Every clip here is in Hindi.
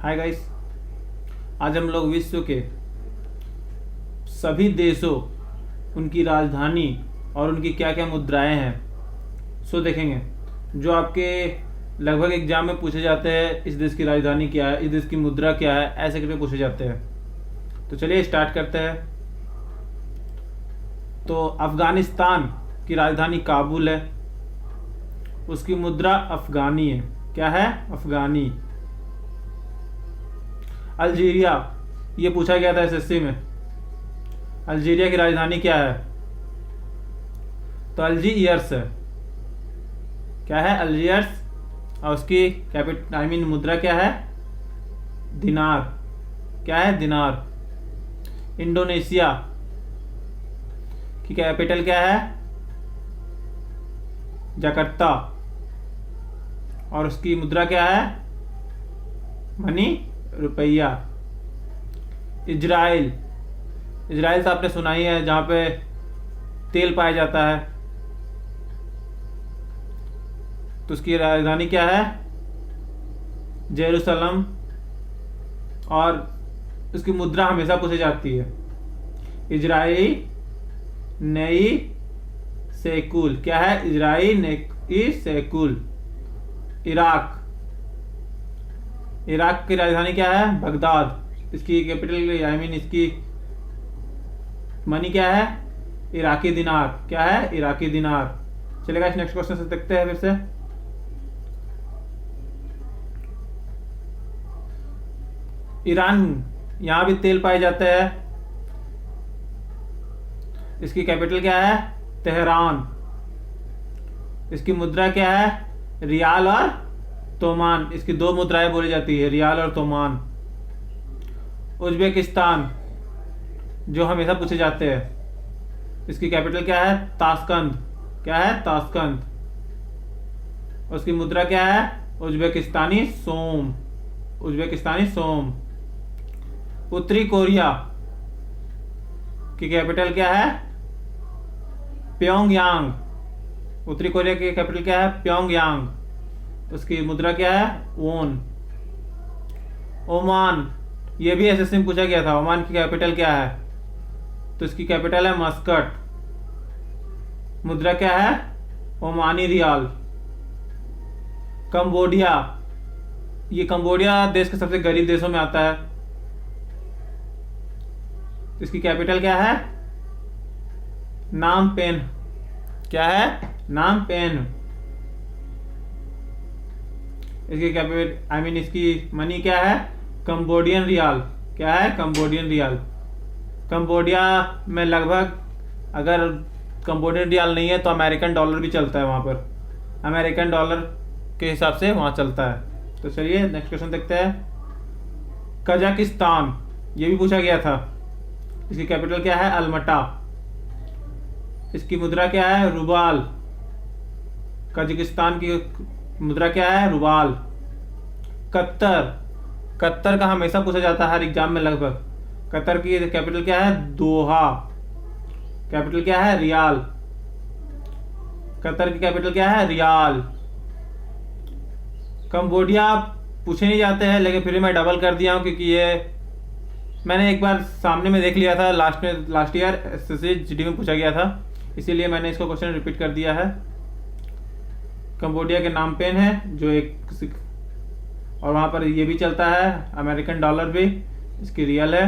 हाय गाइस, आज हम लोग विश्व के सभी देशों, उनकी राजधानी और उनकी क्या क्या मुद्राएं हैं सो देखेंगे। जो आपके लगभग एग्जाम में पूछे जाते हैं, इस देश की राजधानी क्या है, इस देश की मुद्रा क्या है, ऐसे करके पूछे जाते हैं। तो चलिए स्टार्ट करते हैं। तो अफगानिस्तान की राजधानी काबुल है, उसकी मुद्रा अफगानी है। क्या है? अफगानी। अल्जीरिया, ये पूछा गया था एसएससी में। अल्जीरिया की राजधानी क्या है? तो अल्जीयर्स है। क्या है? अल्जीयर्स। और उसकी मुद्रा क्या है? दिनार। क्या है? दिनार। इंडोनेशिया की कैपिटल क्या है? जकार्ता। और उसकी मुद्रा क्या है? मनी, रुपया। इजराइल, इजराइल तो आपने सुना ही है, जहां पे तेल पाया जाता है। तो उसकी राजधानी क्या है? जेरूसलम। और उसकी मुद्रा हमेशा पूछी जाती है, इजरायली नई सेकुल। क्या है? इजरायली नई सेकुल। इराक, इराक की राजधानी क्या है? बगदाद। इसकी कैपिटल इसकी मनी क्या है? इराकी दिनार। क्या है? इराकी दिनार। चलेगा, इस नेक्स्ट क्वेश्चन से देखते हैं फिर से। ईरान, यहां भी तेल पाए जाते हैं। इसकी कैपिटल क्या है? तेहरान। इसकी मुद्रा क्या है? रियाल और तोमान। इसकी दो मुद्राएं बोली जाती है, रियाल और तोमान। उज्बेकिस्तान, जो हमेशा पूछे जाते हैं, इसकी कैपिटल क्या है? ताशकंद। क्या है? ताशकंद। उसकी मुद्रा क्या है? उज्बेकिस्तानी सोम। उज्बेकिस्तानी सोम। उत्तरी कोरिया की कैपिटल क्या है? प्योंगयांग। उत्तरी कोरिया की कैपिटल क्या है? प्योंगयांग। उसकी मुद्रा क्या है? वोन। ओमान, ये भी एसएससी में पूछा गया था। ओमान की कैपिटल क्या है? तो इसकी कैपिटल है मस्कट। मुद्रा क्या है? ओमानी रियाल। कंबोडिया, ये कंबोडिया देश के सबसे गरीब देशों में आता है। इसकी कैपिटल क्या है? नाम पेन। क्या है? नाम पेन। इसकी कैपिटल इसकी मनी क्या है? कंबोडियन रियाल। क्या है? कंबोडियन रियाल। कंबोडिया में लगभग, अगर कंबोडियन रियाल नहीं है तो अमेरिकन डॉलर भी चलता है वहां पर। अमेरिकन डॉलर के हिसाब से वहां चलता है। तो चलिए नेक्स्ट क्वेश्चन देखते हैं। कजाकिस्तान, ये भी पूछा गया था। इसकी कैपिटल क्या है? अलमटा। इसकी मुद्रा क्या है? रूबाल। कजाकिस्तान की मुद्रा क्या है? रूबाल। कतर, कतर का हमेशा पूछा जाता है हर एग्जाम में लगभग। कतर की कैपिटल क्या है? दोहा। कैपिटल क्या है? रियाल। कतर की कैपिटल क्या है? रियाल। कंबोडिया पूछे नहीं जाते हैं, लेकिन फिर मैं डबल कर दिया हूं, क्योंकि ये मैंने एक बार सामने में देख लिया था, लास्ट ईयर एसएससी जीडी में पूछा गया था, इसीलिए मैंने इसको क्वेश्चन रिपीट कर दिया है। कंबोडिया के नाम पेन है, जो एक, और वहां पर ये भी चलता है, अमेरिकन डॉलर भी। इसकी रियल है।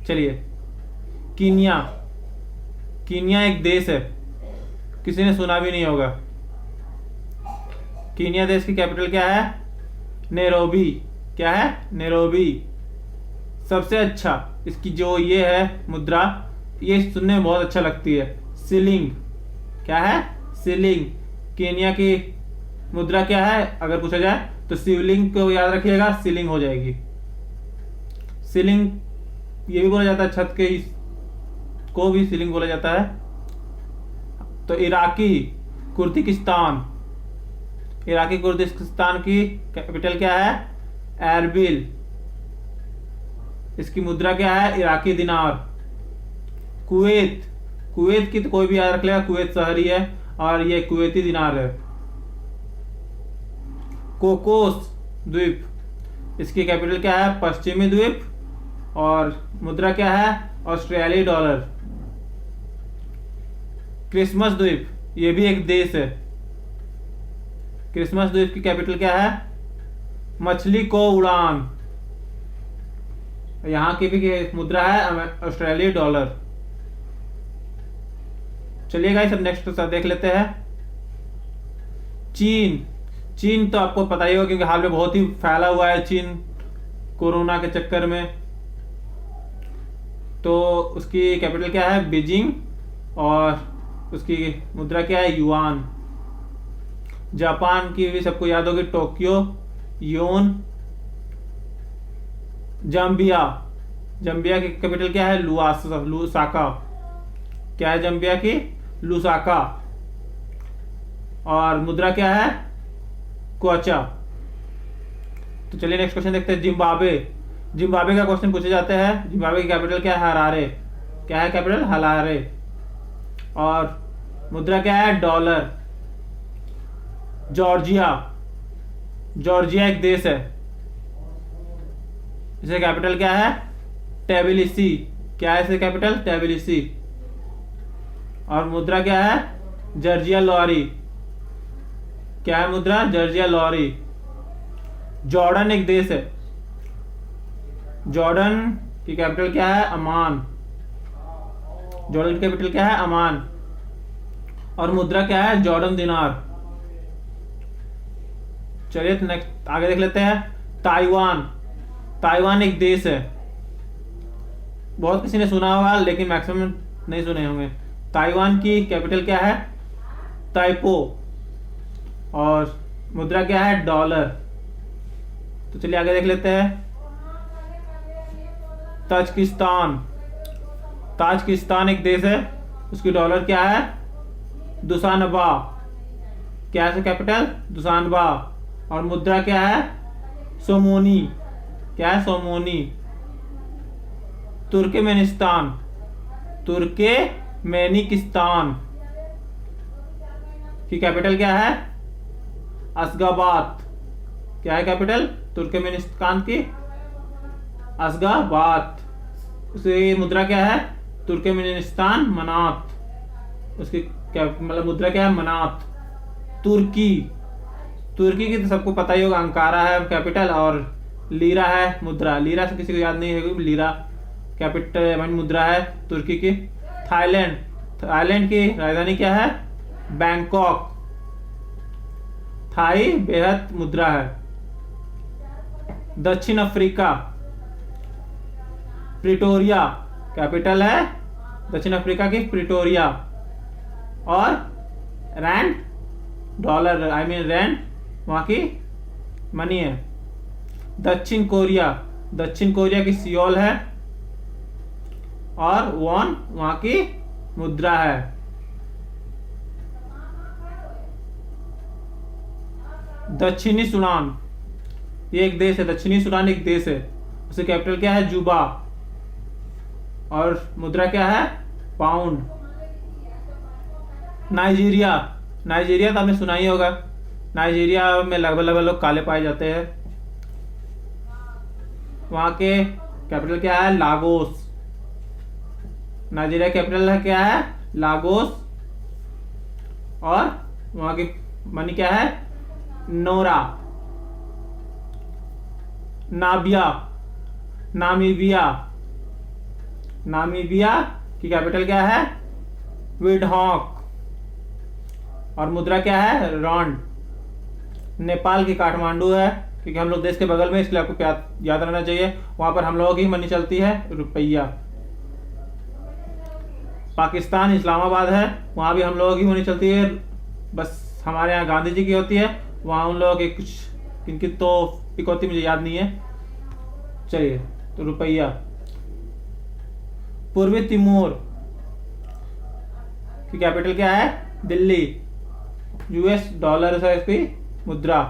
चलिए, कीनिया, कीनिया एक देश है, किसी ने सुना भी नहीं होगा। कीनिया देश की कैपिटल क्या है? नैरोबी। क्या है? नैरोबी। सबसे अच्छा इसकी जो ये है मुद्रा, ये सुनने में बहुत अच्छा लगती है, शिलिंग। क्या है? शिलिंग। कीनिया की मुद्रा क्या है अगर पूछा जाए तो शिवलिंग को याद रखिएगा, शिलिंग हो जाएगी। शिलिंग ये भी बोला जाता है, छत के को भी शिलिंग बोला जाता है। तो इराकी कुर्दिस्तान, इराकी कुर्दिस्तान की कैपिटल क्या है? एरबिल। इसकी मुद्रा क्या है? इराकी दिनार। कुवैत, कुवैत की तो कोई भी याद रख लेगा, कुवैत शहर ही है, और ये कुवैती दिनार है। कोकोस द्वीप, इसकी कैपिटल क्या है? पश्चिमी द्वीप। और मुद्रा क्या है? ऑस्ट्रेलियाई डॉलर। क्रिसमस द्वीप, ये भी एक देश है। क्रिसमस द्वीप की कैपिटल क्या है? मछली को उड़ान। यहाँ की भी मुद्रा है ऑस्ट्रेलियाई डॉलर। चलिए गाइस, अब नेक्स्ट सब देख लेते हैं। चीन। चीन तो आपको पता ही होगा क्योंकि हाल में बहुत ही फैला हुआ है चीन कोरोना के चक्कर में। तो उसकी कैपिटल क्या है? बीजिंग। और उसकी मुद्रा क्या है? युआन। जापान की भी सबको याद होगी, टोक्यो, योन। जाम्बिया। जाम्बिया की कैपिटल क्या है? लुसाका। क्या है जाम्बिया की? लुसाका। और मुद्रा क्या है? क्वाचा। तो चलिए नेक्स्ट क्वेश्चन देखते हैं। जिम्बाब्वे। जिम्बाब्वे का क्वेश्चन पूछे जाते हैं। जिम्बाब्वे की कैपिटल क्या है? हरारे। क्या है कैपिटल? हरारे। और मुद्रा क्या है? डॉलर। जॉर्जिया। जॉर्जिया एक देश है। इसे कैपिटल क्या है? टेबिलिसी। क्या है इसे कैपिटल? टेबिलिसी। और मुद्रा क्या है? Georgia Lowry. क्या है मुद्रा? Georgia lorry. जॉर्डन एक देश है। जॉर्डन की कैपिटल क्या है? अमान। जॉर्डन की कैपिटल क्या है? अमान। और मुद्रा क्या है? जॉर्डन दिनार। चलिए नेक्स्ट आगे देख लेते हैं। ताइवान। ताइवान एक देश है। बहुत किसी ने सुना होगा लेकिन मैक्सिमम नहीं सुने होंगे। ताइवान की कैपिटल क्या है? ताइपो। और मुद्रा क्या है? डॉलर। तो चलिए आगे देख लेते हैं। ताजिकिस्तान। ताजिकिस्तान एक देश है। उसकी डॉलर क्या है? दुशानबा। क्या है कैपिटल? दुशानबा। और मुद्रा क्या है? सोमोनी। क्या है? सोमोनी। तुर्कमेनिस्तान। तुर्कमेनिस्तान की कैपिटल क्या है? अशगाबाद। क्या है कैपिटल तुर्कमेनिस्तान की? अशगाबाद। उसकी मुद्रा क्या है? तुर्कमेनिस्तान मनात। उसकी क्या मतलब मुद्रा क्या है? मनात। तुर्की। तुर्की की तो सबको पता ही होगा, अंकारा है कैपिटल और लीरा है मुद्रा। लीरा से किसी को याद नहीं होगी, लीरा कैपिटल मुद्रा है तुर्की की। थाईलैंड। थाईलैंड की राजधानी क्या है? बैंकॉक। थाई बेहद मुद्रा है। दक्षिण अफ्रीका। प्रिटोरिया कैपिटल है दक्षिण अफ्रीका की, प्रिटोरिया। और रैंड डॉलर रैंड वहां की मनी है। दक्षिण कोरिया। दक्षिण कोरिया की सियोल है। और वॉन वहां की मुद्रा है। दक्षिणी सूडान ये एक देश है। दक्षिणी सूडान एक देश है। उसकी कैपिटल क्या है? जुबा। और मुद्रा क्या है? पाउंड। नाइजीरिया। नाइजीरिया तो आपने सुना ही होगा। नाइजीरिया में लगभग लोग काले पाए जाते हैं। वहां के कैपिटल क्या है? लागोस। नाइजीरिया कैपिटल है क्या है? लागोस। और वहां की मनी क्या है? नोरा। नाबिया। नामीबिया। नामीबिया की कैपिटल क्या है? विंडहॉक। और मुद्रा क्या है? रॉन्ड। नेपाल की काठमांडू है क्योंकि हम लोग देश के बगल में, इसलिए आपको याद रहना चाहिए। वहां पर हम लोगों की मनी चलती है रुपया। पाकिस्तान इस्लामाबाद है, वहां भी हम लोगों की मनी चलती है। बस हमारे यहाँ गांधी जी की होती है, वहां उन लोगों की कुछ इनकी तो इकौती मुझे याद नहीं है। चलिए तो रुपया। पूर्वी तिमोर की कैपिटल क्या है? दिल्ली। यूएस डॉलर है इसकी मुद्रा।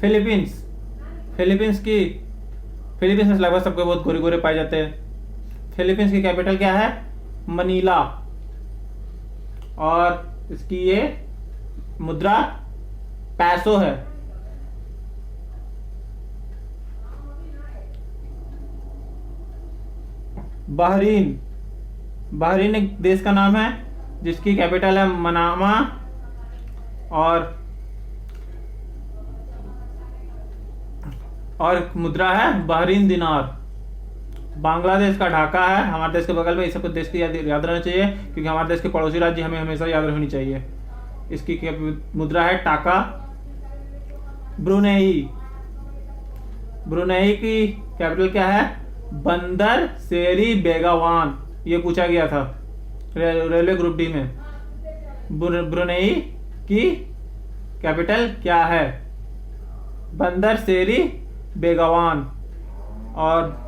फिलीपींस। फिलीपींस में लगभग सबको बहुत गोरे गोरे पाए जाते हैं। फिलीपींस की कैपिटल क्या है? मनीला। और इसकी ये मुद्रा पैसो है। बहरीन। बहरीन एक देश का नाम है जिसकी कैपिटल है मनामा। और मुद्रा है बहरीन दिनार। बांग्लादेश का ढाका है, हमारे देश के बगल में। इस सब देश की याद रहना चाहिए क्योंकि हमारे देश के पड़ोसी राज्य हमें हमेशा याद रखनी चाहिए। इसकी मुद्रा है टाका। ब्रुनेई। ब्रुनेई की कैपिटल क्या है? बंदर शेरी बेगावान। ये पूछा गया था रेलवे ग्रुप डी में। ब्रुनेई की कैपिटल क्या है? बंदर शेरी बेगावान। और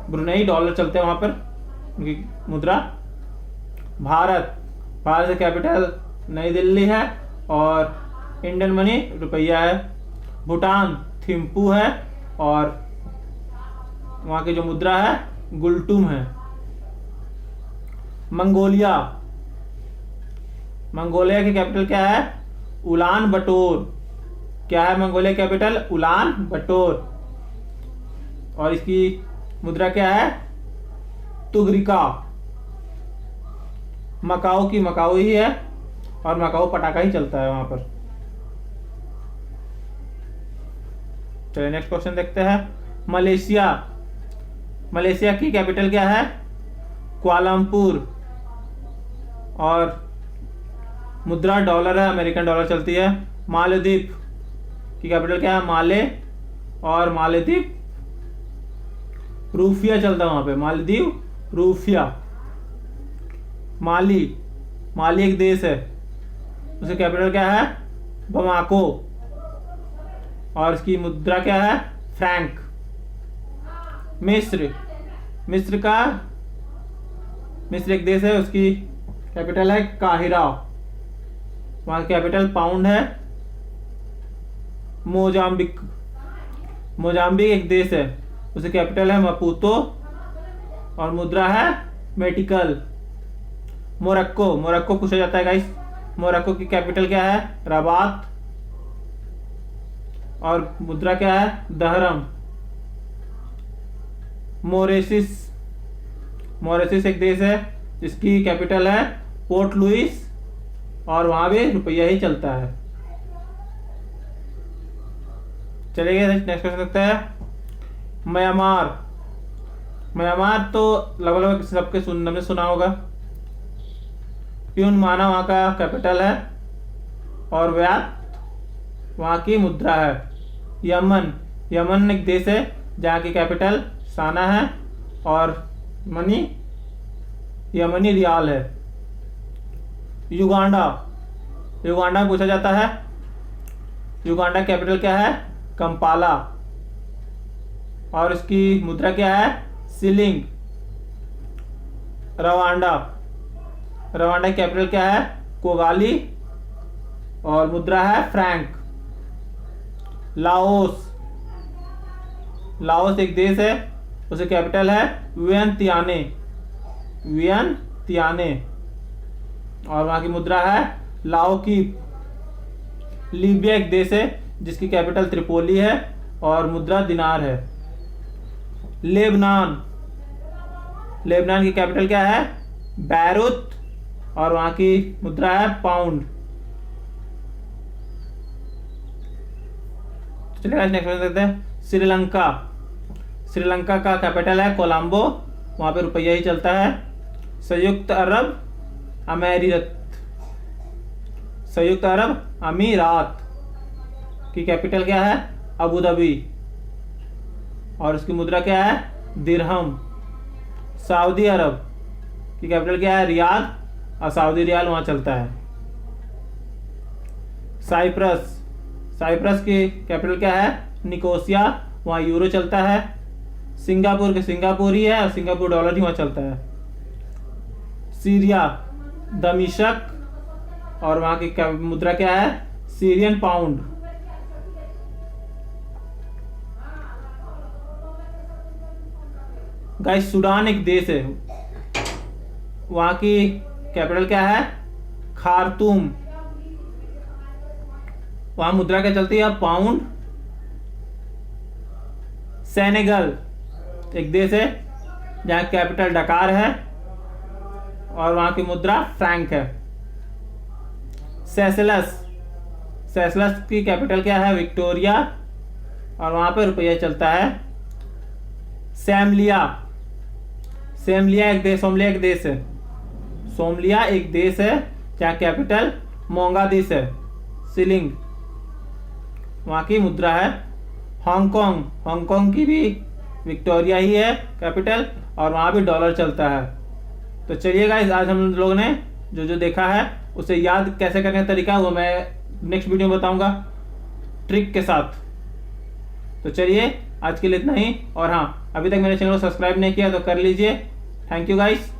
ब्रुनेई डॉलर चलते हैं वहां पर, उनकी मुद्रा। भारत। भारत की कैपिटल नई दिल्ली है और इंडियन मनी रुपया है। भूटान थिम्पू है और वहां की जो मुद्रा है गुल्टुम है। मंगोलिया। मंगोलिया की कैपिटल क्या है? उलान बटोर। क्या है मंगोलिया कैपिटल? उलान बटोर। और इसकी मुद्रा क्या है? तुगरिका। मकाओ की मकाओ ही है और मकाओ पटाखा ही चलता है वहां पर। चलिए नेक्स्ट क्वेश्चन देखते हैं। मलेशिया। मलेशिया की कैपिटल क्या है? कुआलालंपुर। और मुद्रा डॉलर है, अमेरिकन डॉलर चलती है। मालदीव की कैपिटल क्या है? माले। और मालदीव रूफिया चलता है वहां पे। मालदीव रूफिया। माली। माली एक देश है, उसकी कैपिटल क्या है? बमाको। और इसकी मुद्रा क्या है? फ्रैंक। मिस्र। मिस्र एक देश है, उसकी कैपिटल है काहिरा। वहां की कैपिटल पाउंड है। मोजाम्बिक। मोजाम्बिक एक देश है, उसकी कैपिटल है मपूतो और मुद्रा है मेटिकल। मोरक्को। मोरक्को पूछा जाता है गाइस। मोरक्को की कैपिटल क्या है? रबात। और मुद्रा क्या है? दहरम। मोरेसिस। मोरेसिस एक देश है जिसकी कैपिटल है पोर्ट लुइस और वहां भी रुपया ही चलता है। चलिए नेक्स्ट क्वेश्चन देखते हैं। म्यांमार। म्यांमार तो लगभग सबके हमने सुना होगा। प्यून माना वहां का कैपिटल है और व्यात वहां की मुद्रा है। यमन। यमन एक देश है जहाँ की कैपिटल साना है और मनी यमनी रियाल है। युगांडा। युगांडा में पूछा जाता है। युगांडा कैपिटल क्या है? कंपाला। और इसकी मुद्रा क्या है? सिलिंग। रवांडा। रवांडा की कैपिटल क्या है? कोगाली और मुद्रा है फ्रैंक। लाओस। लाओस एक देश है, उसकी कैपिटल है वियंतियाने। वियंतियाने। और वहां की मुद्रा है लाओ की। लीबिया एक देश है जिसकी कैपिटल त्रिपोली है और मुद्रा दिनार है। लेबनान। लेबनान की कैपिटल क्या है? बैरूत और वहां की मुद्रा है पाउंड। चलिए नेक्स्ट क्वेश्चन देखते हैं। श्रीलंका। श्रीलंका का कैपिटल है कोलंबो, वहां पे रुपया ही चलता है। संयुक्त अरब अमीरात। संयुक्त अरब अमीरात की कैपिटल क्या है? Abu Dhabi. और उसकी मुद्रा क्या है? दिरहम। सऊदी अरब की कैपिटल क्या है? रियाद और सऊदी रियाल वहां चलता है। साइप्रस। साइप्रस की कैपिटल क्या है? निकोसिया, वहां यूरो चलता है। सिंगापुर के सिंगापुर ही है और सिंगापुर डॉलर ही वहां चलता है। सीरिया। दमिश्क और वहां की मुद्रा क्या है? Syrian pound. गाइस सूडान एक देश है, वहां की कैपिटल क्या है? खार्तूम। वहां मुद्रा क्या चलती है? पाउंड। सेनेगल एक देश है जहाँ कैपिटल डकार है और वहाँ की मुद्रा फ्रैंक है। सेशेल्स, सेशेल्स की कैपिटल क्या है? विक्टोरिया, और वहाँ पे रुपया चलता है। सैमलिया, सैमलिया एक देश, सोमलिया एक देश है, सोमलिया एक देश है जहाँ कैपिटल मोंगादिस है। शिलिंग, वहाँ की मुद्रा है। हांगकांग, हांगकांग की भी विक्टोरिया ही है कैपिटल, और वहाँ भी डॉलर चलता है। तो चलिए गाइस, आज हम लोगों ने जो जो देखा है उसे याद कैसे करने का तरीका वो मैं नेक्स्ट वीडियो में बताऊंगा ट्रिक के साथ। तो चलिए आज के लिए इतना ही, और हाँ, अभी तक मेरे चैनल को सब्सक्राइब नहीं किया तो कर लीजिए। Thank you guys.